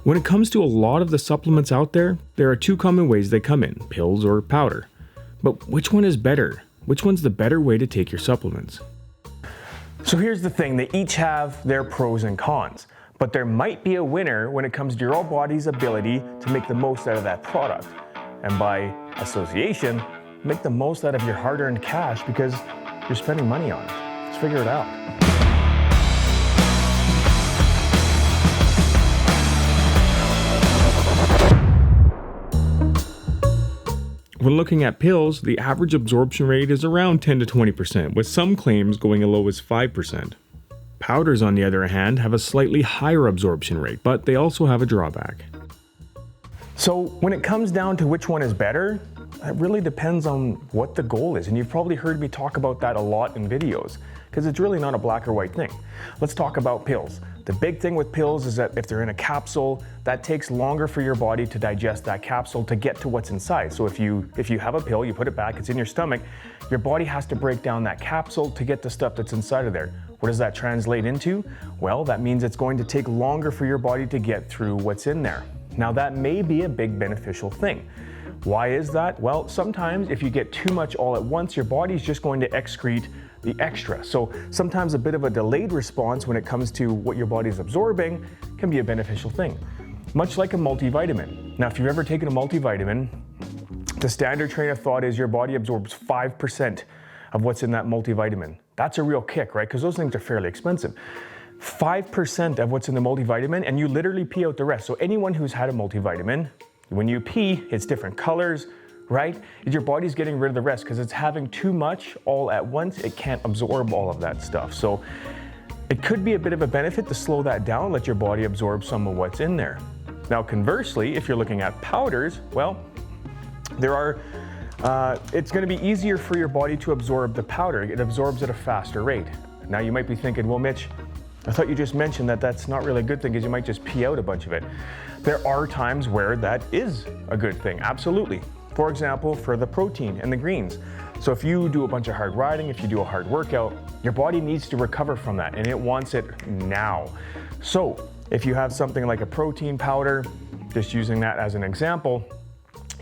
When it comes to a lot of the supplements out there, there are two common ways they come in, pills or powder. But which one is better? Which one's the better way to take your supplements? So here's the thing, they each have their pros and cons, but there might be a winner when it comes to your body's ability to make the most out of that product. And by association, make the most out of your hard-earned cash because you're spending money on it. Let's figure it out. When looking at pills, the average absorption rate is around 10 to 20%, with some claims going as low as 5%. Powders, on the other hand, have a slightly higher absorption rate, but they also have a drawback. So when it comes down to which one is better, it really depends on what the goal is. And you've probably heard me talk about that a lot in videos, because it's really not a black or white thing. Let's talk about pills. The big thing with pills is that if they're in a capsule, that takes longer for your body to digest that capsule to get to what's inside. So if you have a pill, you put it back, it's in your stomach, your body has to break down that capsule to get the stuff that's inside of there. What does that translate into? Well, that means it's going to take longer for your body to get through what's in there. Now that may be a big beneficial thing. Why is that? Well, sometimes if you get too much all at once, your body's just going to excrete the extra. So sometimes a bit of a delayed response when it comes to what your body's absorbing can be a beneficial thing. Much like a multivitamin. Now, if you've ever taken a multivitamin, the standard train of thought is your body absorbs 5% of what's in that multivitamin. That's a real kick, right? Because those things are fairly expensive. 5% of what's in the multivitamin, and you literally pee out the rest. So anyone who's had a multivitamin, when you pee, it's different colors, right? Your body's getting rid of the rest because it's having too much all at once. It can't absorb all of that stuff. So it could be a bit of a benefit to slow that down, let your body absorb some of what's in there. Now, conversely, if you're looking at powders, well, it's going to be easier for your body to absorb the powder. It absorbs at a faster rate. Now you might be thinking, well, Mitch, I thought you just mentioned that that's not really a good thing because you might just pee out a bunch of it. There are times where that is a good thing, absolutely. For example, for the protein and the greens. So if you do a bunch of hard riding, if you do a hard workout, your body needs to recover from that and it wants it now. So if you have something like a protein powder, just using that as an example,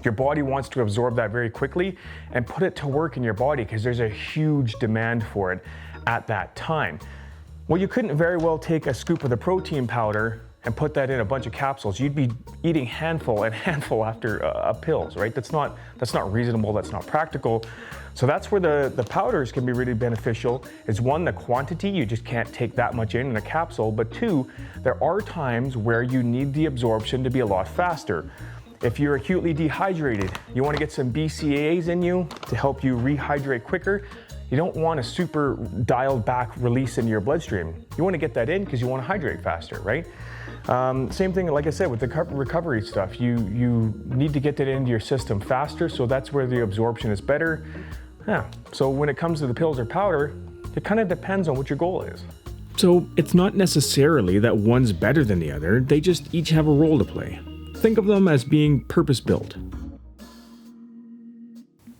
your body wants to absorb that very quickly and put it to work in your body because there's a huge demand for it at that time. Well, you couldn't very well take a scoop of the protein powder and put that in a bunch of capsules. You'd be eating handful and handful after pills, right? That's not reasonable, that's not practical. So that's where the powders can be really beneficial. Is one, the quantity, you just can't take that much in a capsule, but two, there are times where you need the absorption to be a lot faster. If you're acutely dehydrated, you want to get some BCAAs in you to help you rehydrate quicker. You don't want a super dialed back release into your bloodstream. You want to get that in because you want to hydrate faster, right? Same thing, like I said, with the recovery stuff. You need to get that into your system faster, so that's where the absorption is better. Yeah. So when it comes to the pills or powder, it kind of depends on what your goal is. So it's not necessarily that one's better than the other, they just each have a role to play. Think of them as being purpose-built.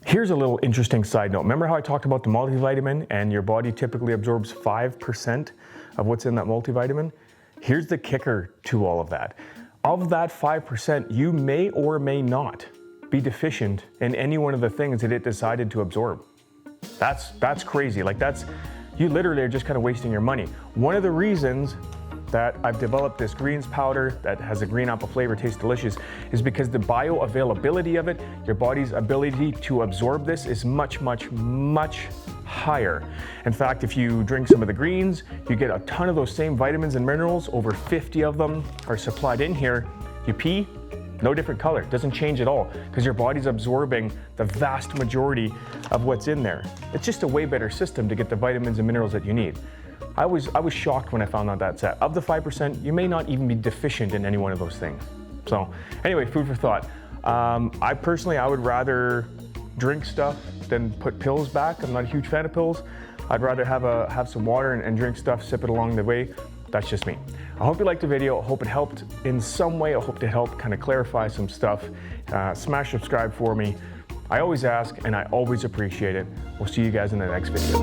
Here's a little interesting side note. Remember how I talked about the multivitamin and your body typically absorbs 5% of what's in that multivitamin? Here's the kicker to all of that. Of that 5%, you may or may not be deficient in any one of the things that it decided to absorb. That's crazy. You literally are just kind of wasting your money. One of the reasons that I've developed this greens powder that has a green apple flavor, tastes delicious, is because the bioavailability of it, your body's ability to absorb this is much, much, much higher. In fact, if you drink some of the greens, you get a ton of those same vitamins and minerals. Over 50 of them are supplied in here. You pee, no different color, doesn't change at all because your body's absorbing the vast majority of what's in there. It's just a way better system to get the vitamins and minerals that you need. I was shocked when I found out that of the 5%, you may not even be deficient in any one of those things. So anyway, food for thought. I would rather drink stuff than put pills back. I'm not a huge fan of pills. I'd rather have some water and drink stuff, sip it along the way. That's just me. I hope you liked the video. I hope it helped in some way. I hope to help kind of clarify some stuff. Smash subscribe for me. I always ask and I always appreciate it. We'll see you guys in the next video.